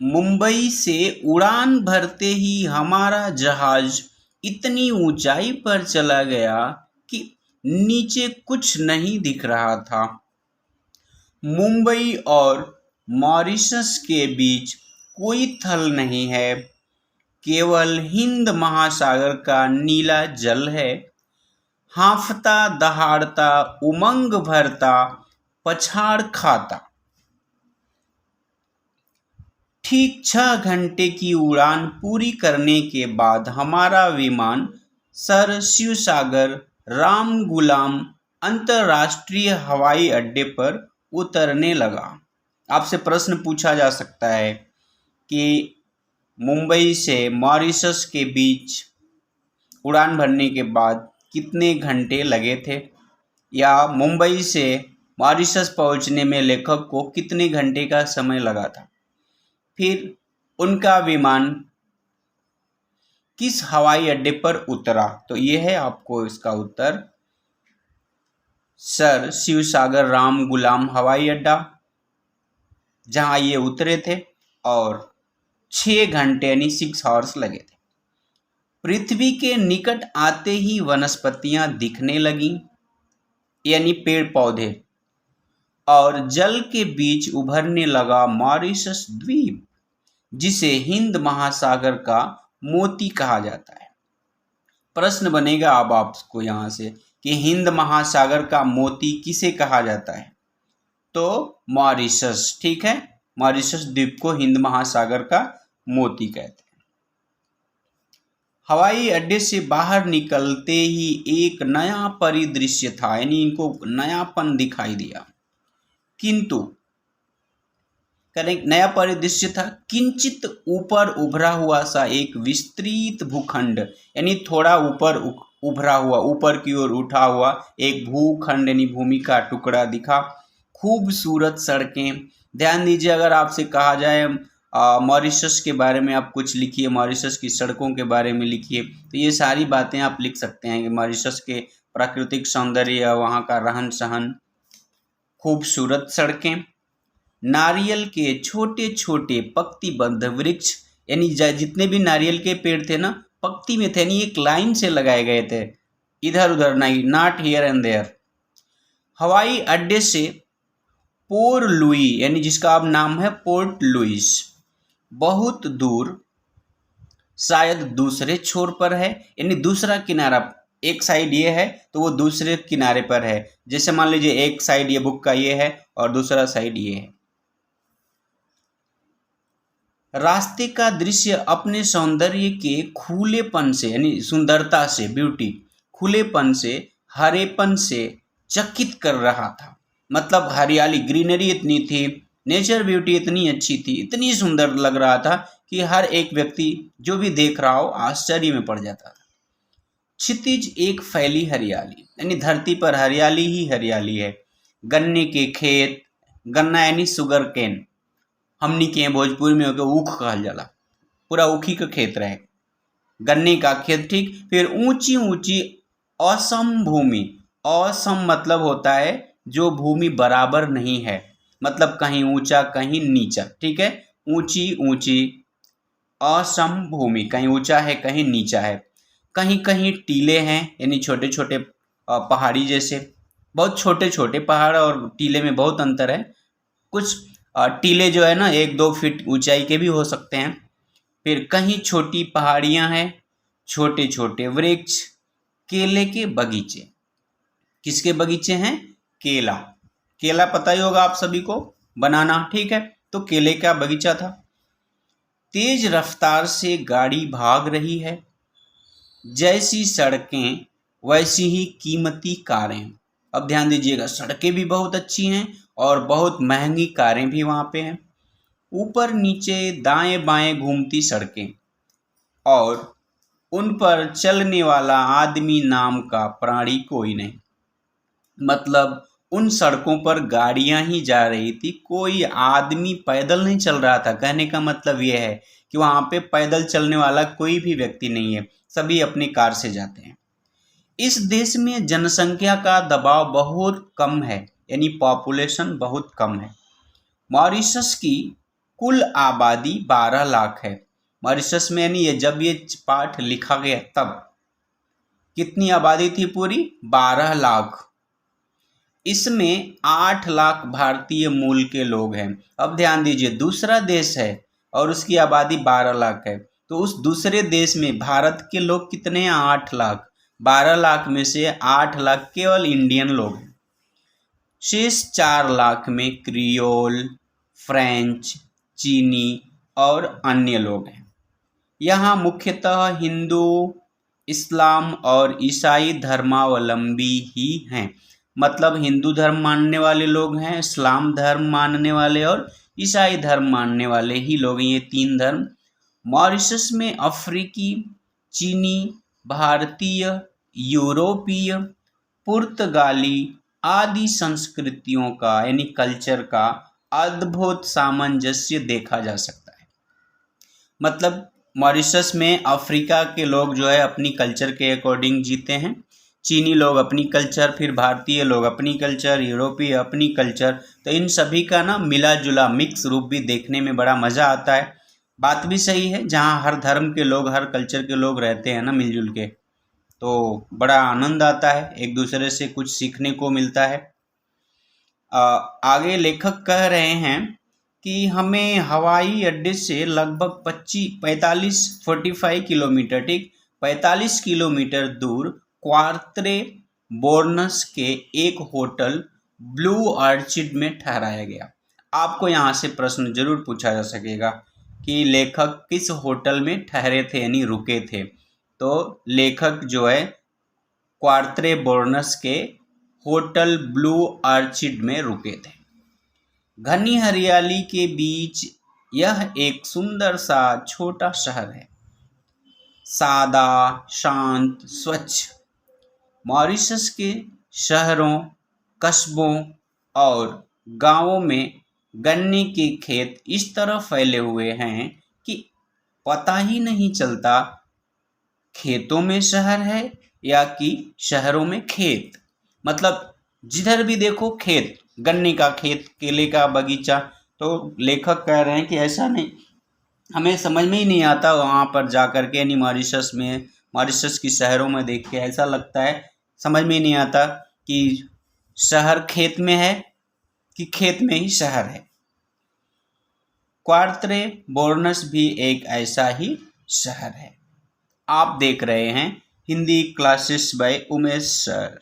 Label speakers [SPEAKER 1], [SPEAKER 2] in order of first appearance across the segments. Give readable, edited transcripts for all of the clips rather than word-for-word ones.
[SPEAKER 1] मुंबई से उड़ान भरते ही हमारा जहाज इतनी ऊंचाई पर चला गया कि नीचे कुछ नहीं दिख रहा था। मुंबई और मॉरिशस के बीच कोई थल नहीं है, केवल हिंद महासागर का नीला जल है। हांफता दहाड़ता उमंग भरता पछाड़ खाता। ठीक 6 घंटे की उड़ान पूरी करने के बाद हमारा विमान सर शिवसागर राम गुलाम अंतर्राष्ट्रीय हवाई अड्डे पर उतरने लगा। आपसे प्रश्न पूछा जा सकता है कि मुंबई से मॉरिशस के बीच उड़ान भरने के बाद कितने घंटे लगे थे, या मुंबई से मॉरिशस पहुंचने में लेखक को कितने घंटे का समय लगा था। फिर उनका विमान किस हवाई अड्डे पर उतरा, तो ये है आपको इसका उत्तर सर शिवसागर राम गुलाम हवाई अड्डा, जहां ये उतरे थे और 6 घंटे यानी 6 आवर्स लगे थे। पृथ्वी के निकट आते ही वनस्पतियां दिखने लगीं, यानी पेड़ पौधे, और जल के बीच उभरने लगा मॉरिशस द्वीप, जिसे हिंद महासागर का मोती कहा जाता है। प्रश्न बनेगा अब आपको यहां से कि हिंद महासागर का मोती किसे कहा जाता है, तो मॉरिशस। ठीक है, मॉरिशस द्वीप को हिंद महासागर का मोती कहते हैं। हवाई अड्डे से बाहर निकलते ही एक नया परिदृश्य था, यानी इनको नयापन दिखाई दिया। किंतु नया परिदृश्य था, किंचित ऊपर उभरा हुआ सा एक विस्तृत भूखंड, यानी थोड़ा ऊपर उभरा हुआ, ऊपर की ओर उठा हुआ एक भूखंड यानी भूमि का टुकड़ा दिखा। खूबसूरत सड़कें। ध्यान दीजिए, अगर आपसे कहा जाए मॉरिशस के बारे में आप कुछ लिखिए, मॉरिशस की सड़कों के बारे में लिखिए, तो ये सारी बातें आप लिख सकते हैं कि मॉरिशस के प्राकृतिक सौंदर्य, वहाँ का रहन सहन, खूबसूरत सड़कें, नारियल के छोटे छोटे पंक्तिबद्ध वृक्ष, यानी जितने भी नारियल के पेड़ थे ना, पंक्ति में थे, यानी एक लाइन से लगाए गए थे, इधर उधर नहीं, नॉट हियर एंड देयर। हवाई अड्डे से पोर्ट लुई, यानी जिसका अब नाम है पोर्ट लुइस, बहुत दूर, शायद दूसरे छोर पर है, यानी दूसरा किनारा, एक साइड ये है तो वो दूसरे किनारे पर है। जैसे मान लीजिए एक साइड ये बुक का ये है और दूसरा साइड ये है। रास्ते का दृश्य अपने सौंदर्य के खुलेपन से, यानी सुंदरता से, ब्यूटी, खुलेपन से, हरेपन से चकित कर रहा था। मतलब हरियाली, ग्रीनरी इतनी थी, नेचर ब्यूटी इतनी अच्छी थी, इतनी सुंदर लग रहा था कि हर एक व्यक्ति जो भी देख रहा हो आश्चर्य में पड़ जाता था। क्षितिज एक फैली हरियाली, यानी धरती पर हरियाली ही हरियाली है। गन्ने के खेत, गन्ना यानी शुगर केन, हमनी के भोजपुरी में होकर ऊख कहल जाला, पूरा ऊखी का खेत रहे, गन्ने का खेत। ठीक, फिर ऊंची ऊंची असम भूमि, असम मतलब होता है जो भूमि बराबर नहीं है, मतलब कहीं ऊंचा कहीं नीचा। ठीक है, ऊंची ऊंची असम भूमि, कहीं ऊंचा है कहीं नीचा है, कहीं कहीं टीले हैं, यानी छोटे छोटे पहाड़ी जैसे, बहुत छोटे छोटे पहाड़ और टीले में बहुत अंतर है। कुछ टीले जो है ना 1-2 फीट ऊंचाई के भी हो सकते हैं। फिर कहीं छोटी पहाड़ियां हैं, छोटे छोटे वृक्ष, केले के बगीचे। किसके बगीचे हैं? केला, केला पता ही होगा आप सभी को, बनाना। ठीक है, तो केले का बगीचा था। तेज रफ्तार से गाड़ी भाग रही है, जैसी सड़कें वैसी ही कीमती कारें। अब ध्यान दीजिएगा, सड़कें भी बहुत अच्छी हैं और बहुत महंगी कारें भी वहाँ पे हैं। ऊपर नीचे दाएं बाएं घूमती सड़कें, और उन पर चलने वाला आदमी नाम का प्राणी कोई नहीं। मतलब उन सड़कों पर गाड़ियां ही जा रही थी, कोई आदमी पैदल नहीं चल रहा था। कहने का मतलब यह है कि वहाँ पे पैदल चलने वाला कोई भी व्यक्ति नहीं है, सभी अपनी कार से जाते हैं। इस देश में जनसंख्या का दबाव बहुत कम है, यानी पॉपुलेशन बहुत कम है। मॉरिशस की कुल आबादी 12 लाख है। मॉरिशस में यानी ये जब ये पाठ लिखा गया तब कितनी आबादी थी पूरी? 12 लाख। इसमें 8 लाख भारतीय मूल के लोग हैं। अब ध्यान दीजिए, दूसरा देश है और उसकी आबादी 12 लाख है, तो उस दूसरे देश में भारत के लोग कितने हैं? 8 लाख। 12 लाख में से 8 लाख केवल इंडियन लोग हैं। शेष 4 लाख में क्रियोल, फ्रेंच, चीनी और अन्य लोग हैं। यहाँ मुख्यतः हिंदू, इस्लाम और ईसाई धर्मावलंबी ही हैं। मतलब हिंदू धर्म मानने वाले लोग हैं, इस्लाम धर्म मानने वाले और ईसाई धर्म मानने वाले ही लोग हैं, ये 3 धर्म। मॉरिशस में अफ्रीकी, चीनी, भारतीय, यूरोपीय, पुर्तगाली आदि संस्कृतियों का यानी कल्चर का अद्भुत सामंजस्य देखा जा सकता है। मतलब मॉरिशस में अफ्रीका के लोग जो है अपनी कल्चर के अकॉर्डिंग जीते हैं, चीनी लोग अपनी कल्चर, फिर भारतीय लोग अपनी कल्चर, यूरोपीय अपनी कल्चर, तो इन सभी का ना मिला जुला मिक्स रूप भी देखने में बड़ा मज़ा आता है। बात भी सही है, जहाँ हर धर्म के लोग, हर कल्चर के लोग रहते हैं ना मिलजुल के, तो बड़ा आनंद आता है, एक दूसरे से कुछ सीखने को मिलता है। आगे लेखक कह रहे हैं कि हमें हवाई अड्डे से लगभग 45 किलोमीटर, ठीक 45 किलोमीटर दूर क्वार्त्रे बोर्नस के एक होटल ब्लू आर्चिड में ठहराया गया। आपको यहाँ से प्रश्न जरूर पूछा जा सकेगा कि लेखक किस होटल में ठहरे थे यानी रुके थे। तो लेखक जो है क्वार्त्रे बोर्नस के होटल ब्लू आर्चिड में रुके थे। घनी हरियाली के बीच यह एक सुंदर सा छोटा शहर है, सादा, शांत, स्वच्छ। मॉरिशस के शहरों, कस्बों और गांवों में गन्ने के खेत इस तरह फैले हुए हैं कि पता ही नहीं चलता खेतों में शहर है या कि शहरों में खेत। मतलब जिधर भी देखो खेत, गन्ने का खेत, केले का बगीचा। तो लेखक कह रहे हैं कि ऐसा नहीं, हमें समझ में ही नहीं आता वहाँ पर जा कर के, यानी मॉरिशस में, मॉरिशस की शहरों में देख के ऐसा लगता है, समझ में ही नहीं आता कि शहर खेत में है कि खेत में ही शहर है। क्वार्त्रे बोर्नस भी एक ऐसा ही शहर है। आप देख रहे हैं Hindi classes by Umesh sir.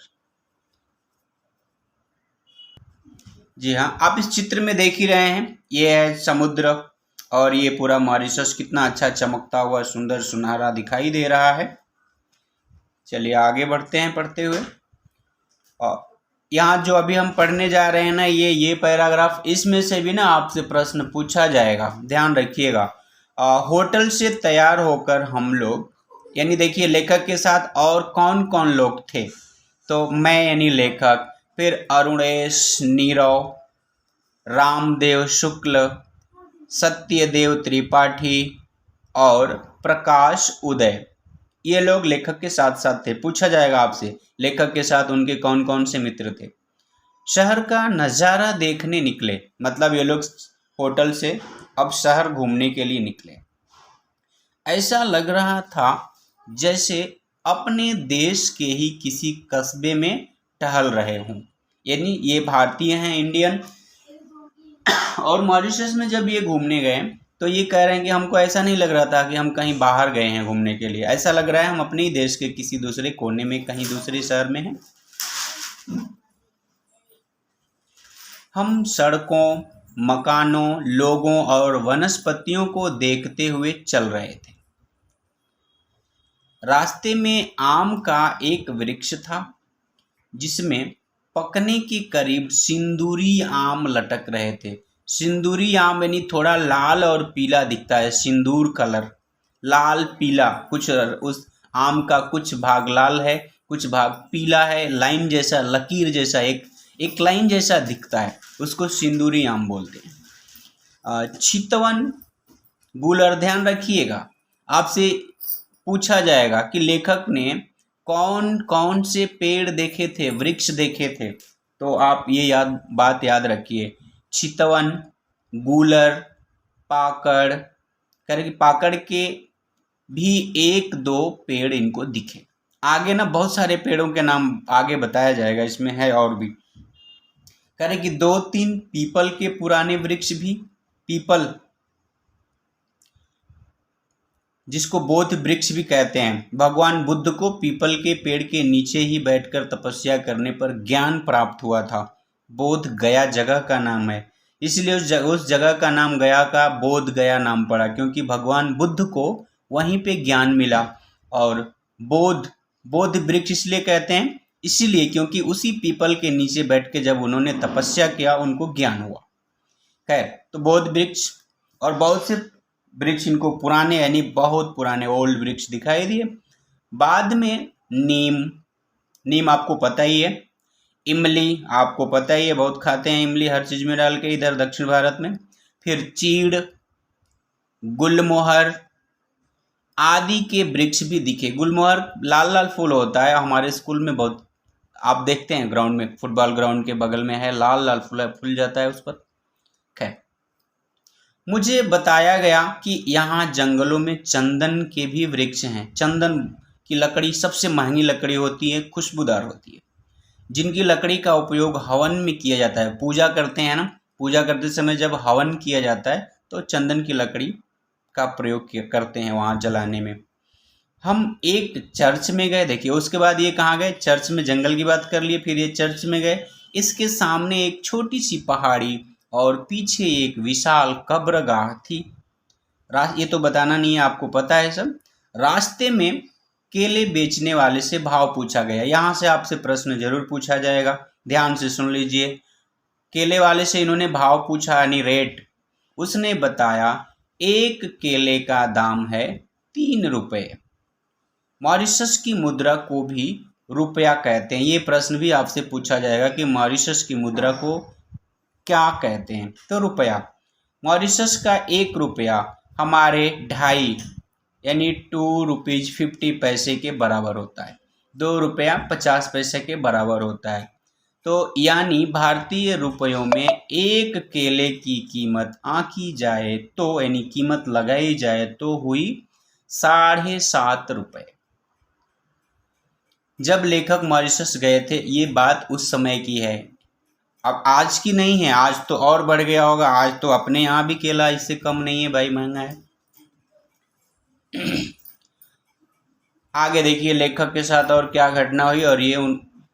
[SPEAKER 1] जी हाँ, आप इस चित्र में देख ही रहे हैं, ये है समुद्र और ये पूरा मॉरिशस कितना अच्छा चमकता हुआ सुंदर सुनहरा दिखाई दे रहा है। चलिए आगे बढ़ते हैं पढ़ते हुए। और यहाँ जो अभी हम पढ़ने जा रहे हैं ना, ये पैराग्राफ, इसमें से भी ना आपसे प्रश्न पूछा जाएगा, ध्यान रखिएगा। होटल से तैयार होकर हम लोग, यानी देखिए लेखक के साथ और कौन कौन लोग थे, तो मैं यानी लेखक, फिर अरुणेश, नीरव, रामदेव शुक्ल, सत्यदेव त्रिपाठी और प्रकाश उदय, ये लोग लेखक के साथ साथ थे। पूछा जाएगा आपसे लेखक के साथ उनके कौन कौन से मित्र थे। शहर का नज़ारा देखने निकले, मतलब ये लोग होटल से अब शहर घूमने के लिए निकले। ऐसा लग रहा था जैसे अपने देश के ही किसी कस्बे में टहल रहे हों। यानी ये भारतीय हैं, इंडियन, और मॉरिशस में जब ये घूमने गए तो ये कह रहे हैं कि हमको ऐसा नहीं लग रहा था कि हम कहीं बाहर गए हैं घूमने के लिए, ऐसा लग रहा है हम अपने ही देश के किसी दूसरे कोने में, कहीं दूसरे शहर में हैं। हम सड़कों, मकानों, लोगों और वनस्पतियों को देखते हुए चल रहे थे। रास्ते में आम का एक वृक्ष था जिसमें पकने के करीब सिंदूरी आम लटक रहे थे। सिंदूरी आम यानी थोड़ा लाल और पीला दिखता है, सिंदूर कलर, लाल पीला, कुछ उस आम का कुछ भाग लाल है, कुछ भाग पीला है, लाइन जैसा, लकीर जैसा, एक लाइन जैसा दिखता है, उसको सिंदूरी आम बोलते हैं। चितवन, गुलर, ध्यान रखिएगा, आपसे पूछा जाएगा कि लेखक ने कौन कौन से पेड़ देखे थे, वृक्ष देखे थे, तो आप ये बात याद रखिए, चितवन, गूलर, पाकड़, करें कि पाकड़ के भी 1-2 पेड़ इनको दिखे। आगे ना बहुत सारे पेड़ों के नाम आगे बताया जाएगा, इसमें है और भी। करें कि 2-3 पीपल के पुराने वृक्ष भी, पीपल जिसको बोधि वृक्ष भी कहते हैं। भगवान बुद्ध को पीपल के पेड़ के नीचे ही बैठकर तपस्या करने पर ज्ञान प्राप्त हुआ था। बोध गया जगह का नाम है, इसलिए उस जगह का नाम गया का बोध गया नाम पड़ा, क्योंकि भगवान बुद्ध को वहीं पे ज्ञान मिला। और बोध वृक्ष इसलिए कहते हैं, इसीलिए क्योंकि उसी पीपल के नीचे बैठ के जब उन्होंने तपस्या किया उनको ज्ञान हुआ। खैर, तो बोध वृक्ष और बहुत से वृक्ष इनको पुराने यानी बहुत पुराने ओल्ड वृक्ष दिखाई दिए। बाद में नीम आपको पता ही है, इमली आपको पता ही है, बहुत खाते हैं इमली हर चीज में डाल के इधर दक्षिण भारत में। फिर चीड़, गुलमोहर आदि के वृक्ष भी दिखे। गुलमोहर लाल लाल फूल होता है, हमारे स्कूल में बहुत आप देखते हैं, ग्राउंड में, फुटबॉल ग्राउंड के बगल में है, लाल लाल फूल जाता है उस पर। खैर, मुझे बताया गया कि यहाँ जंगलों में चंदन के भी वृक्ष हैं। चंदन की लकड़ी सबसे महंगी लकड़ी होती है, खुशबूदार होती है, जिनकी लकड़ी का उपयोग हवन में किया जाता है। पूजा करते हैं ना, पूजा करते समय जब हवन किया जाता है तो चंदन की लकड़ी का प्रयोग करते हैं वहाँ जलाने में। हम एक चर्च में गए, देखिए उसके बाद ये कहाँ गए, चर्च में, जंगल की बात कर लिए, फिर ये चर्च में गए। इसके सामने एक छोटी सी पहाड़ी और पीछे एक विशाल कब्रगाह थी। ये तो बताना नहीं है, आपको पता है सब। रास्ते में केले बेचने वाले से भाव पूछा गया। यहाँ से आपसे प्रश्न जरूर पूछा जाएगा, ध्यान से सुन लीजिए। केले वाले से इन्होंने भाव पूछा यानी रेट। उसने बताया एक केले का दाम है 3 रुपये। मॉरिशस की मुद्रा को भी रुपया कहते हैं। ये प्रश्न भी आपसे पूछा जाएगा कि मॉरिशस की मुद्रा को क्या कहते हैं, तो रुपया। मॉरिशस का 1 रुपया हमारे 2.5 यानी 2 रुपीज 50 पैसे के बराबर होता है। 2 रुपया 50 पैसे के बराबर होता है। तो यानी भारतीय रुपयों में एक केले की कीमत आंकी जाए तो, यानी कीमत लगाई जाए तो हुई 7.5 रुपये। जब लेखक मॉरिशस गए थे, ये बात उस समय की है, अब आज की नहीं है। आज तो और बढ़ गया होगा, आज तो अपने यहाँ भी केला इससे कम नहीं है भाई, महंगा है। आगे देखिए लेखक के साथ और क्या घटना हुई और ये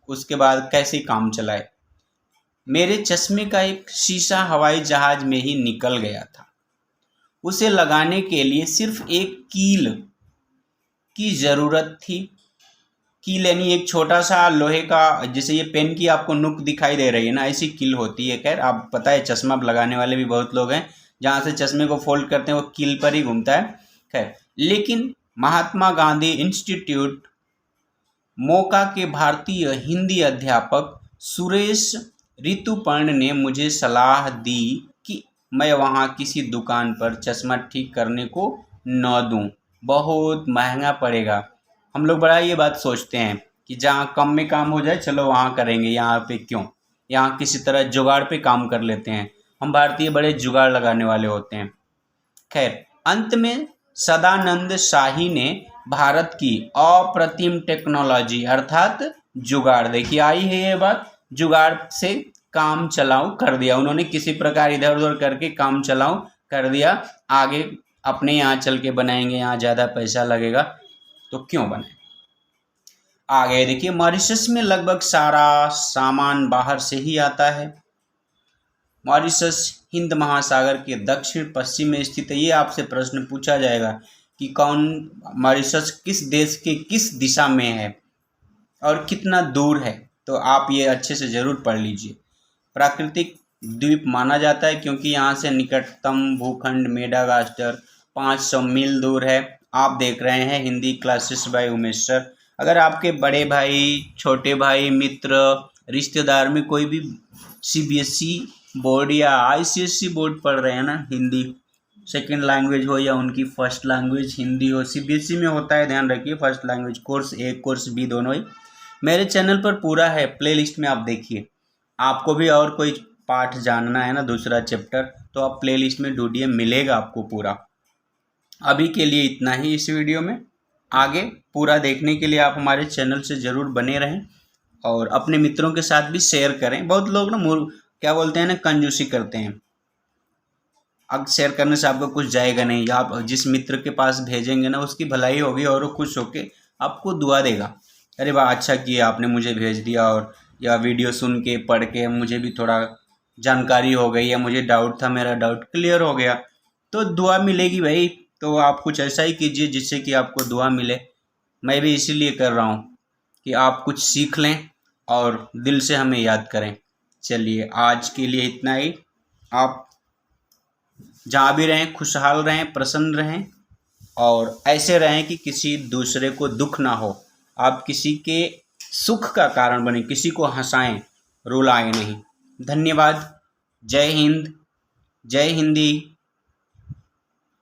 [SPEAKER 1] उसके बाद कैसे काम चलाए। मेरे चश्मे का एक शीशा हवाई जहाज में ही निकल गया था। उसे लगाने के लिए सिर्फ एक कील की जरूरत थी। कील यानी एक छोटा सा लोहे का, जैसे ये पेन की आपको नुक दिखाई दे रही है ना, ऐसी कील होती है। खैर, आप पता है चश्मा लगाने वाले भी बहुत लोग हैं, जहाँ से चश्मे को फोल्ड करते हैं वो कील पर ही घूमता है। खैर, लेकिन महात्मा गांधी इंस्टीट्यूट मोका के भारतीय हिंदी अध्यापक सुरेश ऋतुपर्ण ने मुझे सलाह दी कि मैं वहाँ किसी दुकान पर चश्मा ठीक करने को न दूं, बहुत महंगा पड़ेगा। हम लोग बड़ा ये बात सोचते हैं कि जहाँ कम में काम हो जाए चलो वहाँ करेंगे, यहाँ पे क्यों, यहाँ किसी तरह जुगाड़ पे काम कर लेते हैं। हम भारतीय बड़े जुगाड़ लगाने वाले होते हैं। खैर, अंत में सदानंद शाही ने भारत की अप्रतिम टेक्नोलॉजी अर्थात जुगाड़, देखिए आई है ये बात, जुगाड़ से काम चलाऊ कर दिया। उन्होंने किसी प्रकार इधर उधर करके काम चलाऊ कर दिया। आगे अपने यहाँ चल के बनाएंगे, यहाँ ज़्यादा पैसा लगेगा तो क्यों बनाए। आगे देखिए, मॉरिशस में लगभग सारा सामान बाहर से ही आता है। मॉरिशस हिंद महासागर के दक्षिण पश्चिम में स्थित है। ये आपसे प्रश्न पूछा जाएगा कि कौन, मॉरिशस किस देश के किस दिशा में है और कितना दूर है, तो आप ये अच्छे से जरूर पढ़ लीजिए। प्राकृतिक द्वीप माना जाता है क्योंकि यहाँ से निकटतम भूखंड मेडागास्कर 500 मील दूर है। आप देख रहे हैं Hindi classes by Umesh sir. अगर आपके बड़े भाई, छोटे भाई, मित्र, रिश्तेदार में कोई भी सीबीएसई बोर्ड या आईसीएसई बोर्ड पढ़ रहे हैं ना, हिंदी सेकंड लैंग्वेज हो या उनकी फर्स्ट लैंग्वेज हिंदी हो, सीबीएसई में होता है, ध्यान रखिए, फर्स्ट लैंग्वेज कोर्स ए कोर्स बी दोनों ही मेरे चैनल पर पूरा है, प्लेलिस्ट में आप देखिए। आपको भी और कोई पाठ जानना है ना, दूसरा चैप्टर, तो आप प्लेलिस्ट में ढूंढिए, मिलेगा आपको पूरा। अभी के लिए इतना ही इस वीडियो में। आगे पूरा देखने के लिए आप हमारे चैनल से ज़रूर बने रहें और अपने मित्रों के साथ भी शेयर करें। बहुत लोग ना क्या बोलते हैं ना, कंजूसी करते हैं। अब शेयर करने से आपको कुछ जाएगा नहीं, या आप जिस मित्र के पास भेजेंगे ना उसकी भलाई होगी और वो खुश होके आपको दुआ देगा, अरे वाह अच्छा किया आपने मुझे भेज दिया, और या वीडियो सुन के पढ़ के मुझे भी थोड़ा जानकारी हो गई, या मुझे डाउट था मेरा डाउट क्लियर हो गया, तो दुआ मिलेगी भाई। तो आप कुछ ऐसा ही कीजिए जिससे कि आपको दुआ मिले। मैं भी इसीलिए कर रहा हूँ कि आप कुछ सीख लें और दिल से हमें याद करें। चलिए आज के लिए इतना ही। आप जहाँ भी रहें खुशहाल रहें, प्रसन्न रहें और ऐसे रहें कि किसी दूसरे को दुख ना हो। आप किसी के सुख का कारण बने, किसी को हंसाएं, रुलाएं नहीं। धन्यवाद। जय हिंद, जय हिंदी।